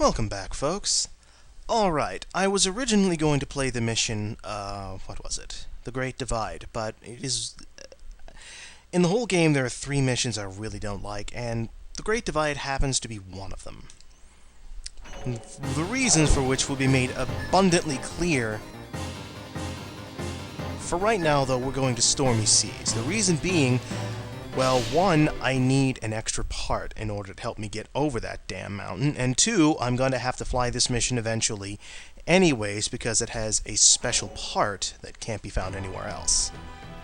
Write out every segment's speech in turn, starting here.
Welcome back, folks. Alright, I was originally going to play the mission, what was it? The Great Divide, but it is... In the whole game, there are 3 missions I really don't like, and the Great Divide happens to be one of them. The reasons for which will be made abundantly clear. For right now, though, we're going to Stormy Seas. The reason being, well, 1, I need an extra part in order to help me get over that damn mountain, and 2, I'm going to have to fly this mission eventually anyways because it has a special part that can't be found anywhere else.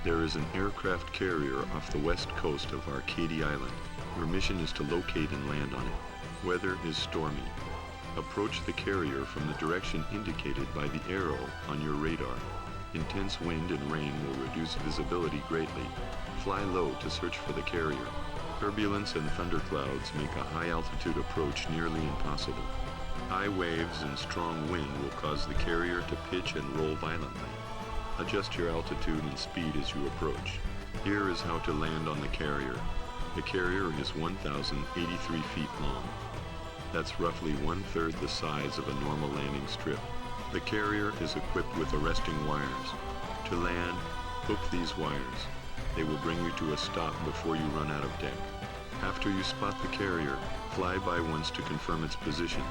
There is an aircraft carrier off the west coast of Arcady Island. Your mission is to locate and land on it. Weather is stormy. Approach the carrier from the direction indicated by the arrow on your radar. Intense wind and rain will reduce visibility greatly. Fly low to search for the carrier. Turbulence and thunderclouds make a high-altitude approach nearly impossible. High waves and strong wind will cause the carrier to pitch and roll violently. Adjust your altitude and speed as you approach. Here is how to land on the carrier. The carrier is 1,083 feet long. That's roughly 1/3 the size of a normal landing strip. The carrier is equipped with arresting wires. To land, hook these wires. They will bring you to a stop before you run out of deck. After you spot the carrier, fly by once to confirm its position.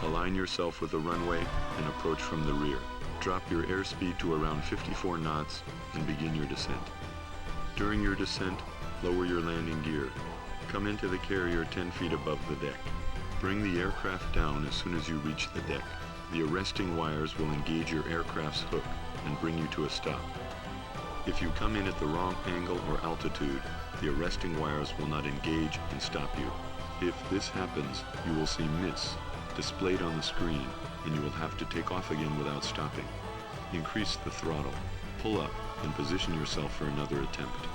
Align yourself with the runway and approach from the rear. Drop your airspeed to around 54 knots and begin your descent. During your descent, lower your landing gear. Come into the carrier 10 feet above the deck. Bring the aircraft down as soon as you reach the deck. The arresting wires will engage your aircraft's hook and bring you to a stop. If you come in at the wrong angle or altitude, the arresting wires will not engage and stop you. If this happens, you will see miss displayed on the screen, and you will have to take off again without stopping. Increase the throttle, pull up, and position yourself for another attempt.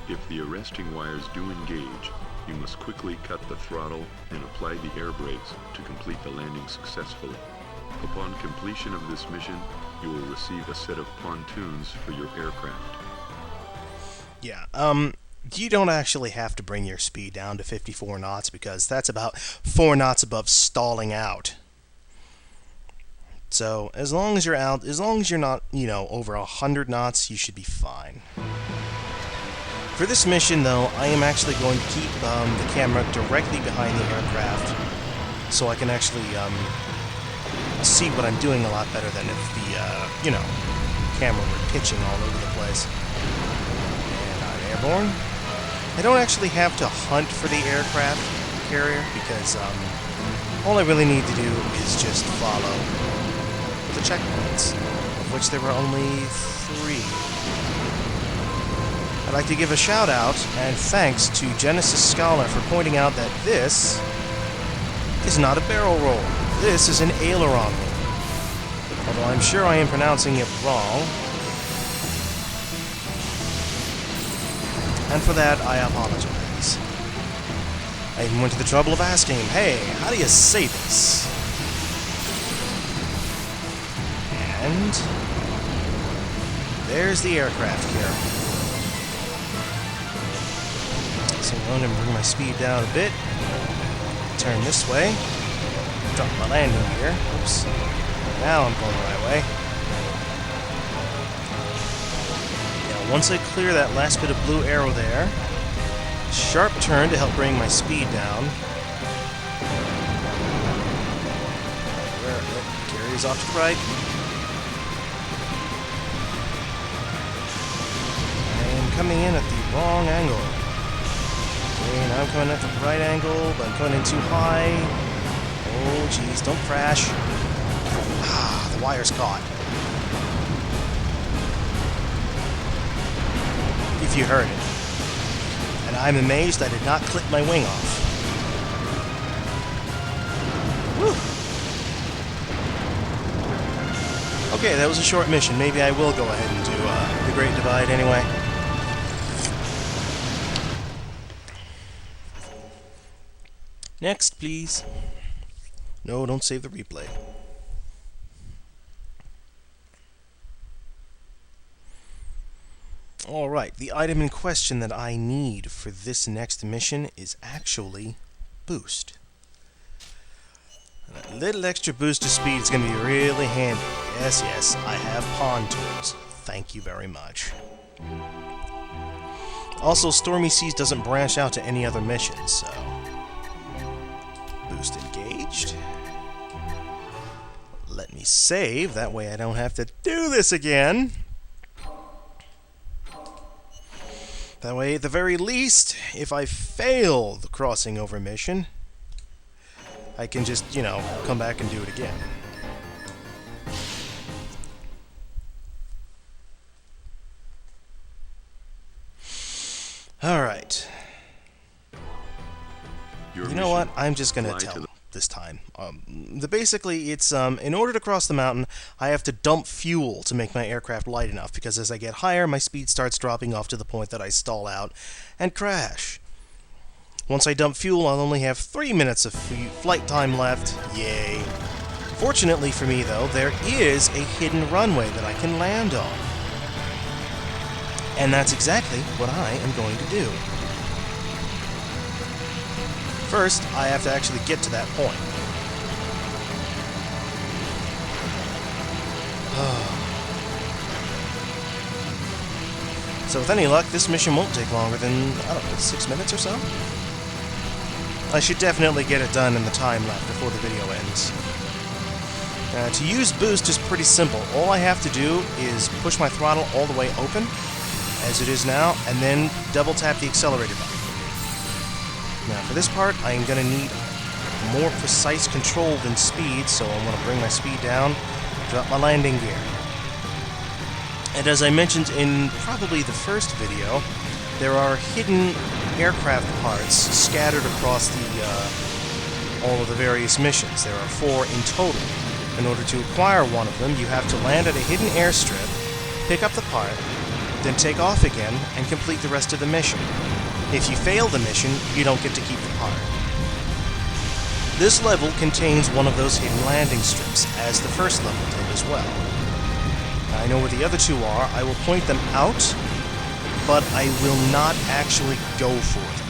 If the arresting wires do engage, you must quickly cut the throttle and apply the air brakes to complete the landing successfully. Upon completion of this mission, you will receive a set of pontoons for your aircraft. Yeah, you don't actually have to bring your speed down to 54 knots because that's about 4 knots above stalling out. So, as long as you're not, over 100 knots, you should be fine. For this mission, though, I am actually going to keep the camera directly behind the aircraft so I can actually see what I'm doing a lot better than if the, camera were pitching all over the place. And I'm airborne. I don't actually have to hunt for the aircraft carrier because all I really need to do is just follow the checkpoints, of which there were only 3. I'd like to give a shout out and thanks to Genesis Scholar for pointing out that this is not a barrel roll. This is an aileron roll. Although I'm sure I am pronouncing it wrong. And for that, I apologize. I even went to the trouble of asking him, hey, how do you say this? And there's the aircraft carrier. So I'm going to bring my speed down a bit. Turn this way. Drop my landing gear. Oops. Now I'm going the right way. Now, once I clear that last bit of blue arrow there, sharp turn to help bring my speed down. Where it carries off to the right. I am coming in at the wrong angle. Okay, now I'm coming at the right angle, but I'm coming in too high. Oh, jeez, don't crash. Ah, the wire's caught. If you heard it. And I'm amazed I did not clip my wing off. Woo! Okay, that was a short mission. Maybe I will go ahead and do the Great Divide anyway. Next, please. No, don't save the replay. Alright, the item in question that I need for this next mission is actually Boost. A little extra boost of speed is going to be really handy. Yes, yes, I have pawn tools. Thank you very much. Also, Stormy Seas doesn't branch out to any other missions, so... Boost engaged. Let me save, that way I don't have to do this again. That way, at the very least, if I fail the crossing over mission, I can just, you know, come back and do it again. Alright. You know what? I'm just gonna tell them this time. Basically, it's, in order to cross the mountain, I have to dump fuel to make my aircraft light enough, because as I get higher, my speed starts dropping off to the point that I stall out and crash. Once I dump fuel, I'll only have 3 minutes of flight time left. Yay. Fortunately for me, though, there is a hidden runway that I can land on. And that's exactly what I am going to do. First, I have to actually get to that point. So with any luck, this mission won't take longer than, I don't know, 6 minutes or so? I should definitely get it done in the time left before the video ends. To use boost is pretty simple. All I have to do is push my throttle all the way open, as it is now, and then double tap the accelerator button. Now for this part, I am going to need more precise control than speed, so I'm going to bring my speed down, drop my landing gear. And as I mentioned in probably the first video, there are hidden aircraft parts scattered across all of the various missions. There are 4 in total. In order to acquire one of them, you have to land at a hidden airstrip, pick up the part, then take off again, and complete the rest of the mission. If you fail the mission, you don't get to keep the part. This level contains one of those hidden landing strips, as the first level did as well. Now, I know where the other 2 are. I will point them out, but I will not actually go for them.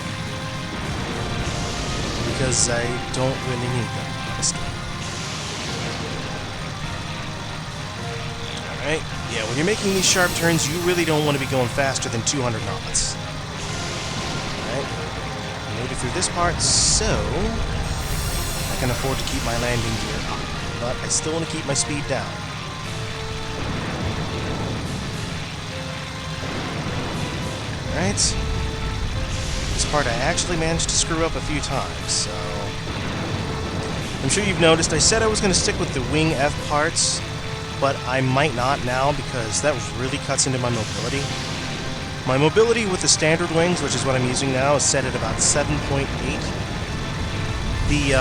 Because I don't really need them, honestly. Alright, yeah, when you're making these sharp turns, you really don't want to be going faster than 200 knots. Alright, made it through this part, so I can afford to keep my landing gear up, but I still want to keep my speed down. Alright, this part I actually managed to screw up a few times, so I'm sure you've noticed I said I was going to stick with the wing F parts, but I might not now because that really cuts into my mobility. My mobility with the standard wings, which is what I'm using now, is set at about 7.8. The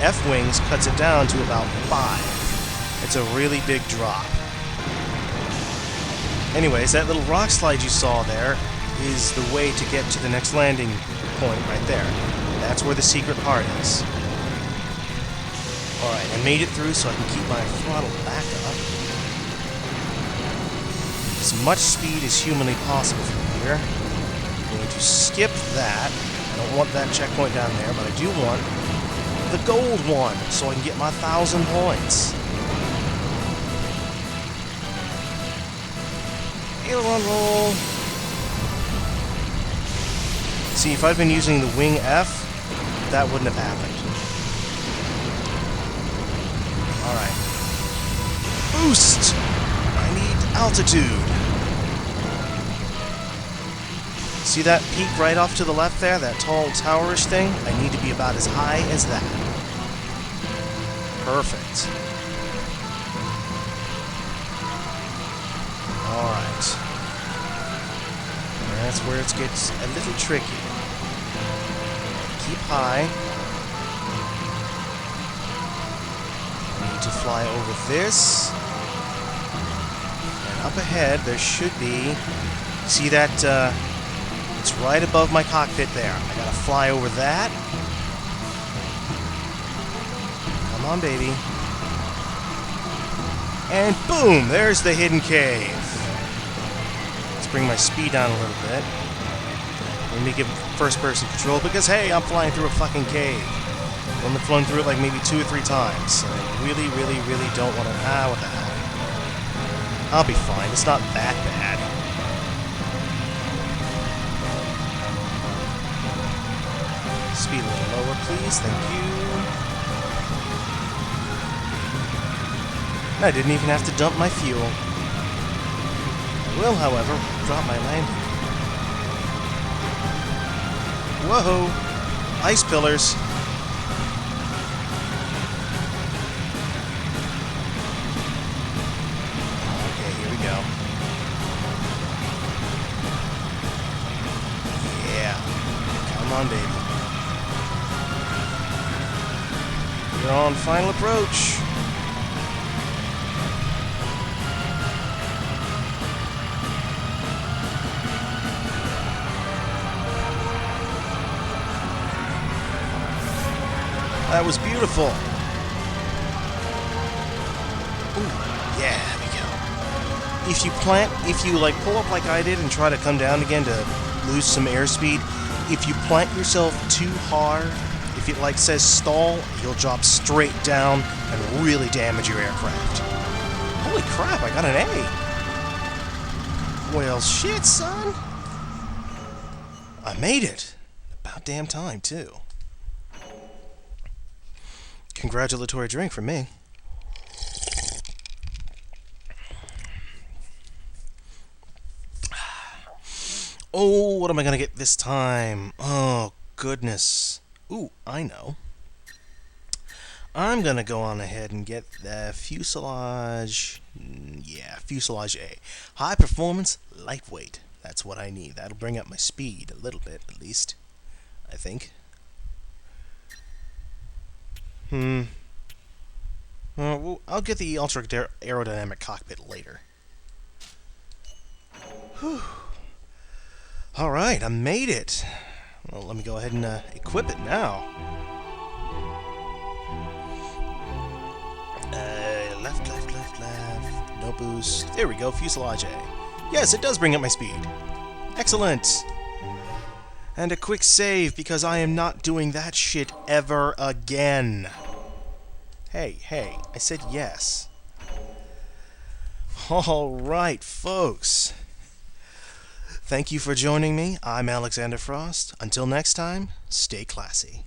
F wings cuts it down to about 5. It's a really big drop. Anyways, that little rock slide you saw there is the way to get to the next landing point right there. That's where the secret part is. Alright, I made it through so I can keep my throttle back up. As much speed as humanly possible from here. I'm going to skip that. I don't want that checkpoint down there, but I do want the gold one so I can get my 1,000 points. Aileron roll. See, if I'd been using the wing F, that wouldn't have happened. Alright. Boost! I need altitude. See that peak right off to the left there? That tall towerish thing? I need to be about as high as that. Perfect. Alright. That's where it gets a little tricky. Keep high. Need to fly over this. And up ahead there should be... See that, it's right above my cockpit there. I gotta fly over that. Come on, baby. And boom! There's the hidden cave. Let's bring my speed down a little bit. Let me give first-person control because, hey, I'm flying through a fucking cave. only flown through it like maybe 2 or 3 times. And I really, really, really don't want to... what the hell. I'll be fine. It's not that bad. Speed a little lower, please. Thank you. I didn't even have to dump my fuel. I will, however, drop my landing. Whoa! Ice pillars. Okay, here we go. Yeah. Come on, baby. You're on final approach. That was beautiful. Ooh, yeah, there we go. If you like pull up like I did and try to come down again to lose some airspeed, if you plant yourself too hard, if it like says stall, you'll drop straight down and really damage your aircraft. Holy crap, I got an A. Well, shit, son. I made it. About damn time, too. Congratulatory drink for me. Oh, what am I gonna get this time? Oh, goodness. Ooh, I know. I'm gonna go on ahead and get the fuselage. Yeah, fuselage A. High performance, lightweight. That's what I need. That'll bring up my speed a little bit, at least. I think. Well, I'll get the ultra aerodynamic cockpit later. Whew. Alright, I made it. Well, let me go ahead and equip it now. Left. No boost. There we go, fuselage A. Yes, it does bring up my speed. Excellent. And a quick save, because I am not doing that shit ever again. Hey, I said yes. Alright, folks. Thank you for joining me. I'm Alexander Frost. Until next time, stay classy.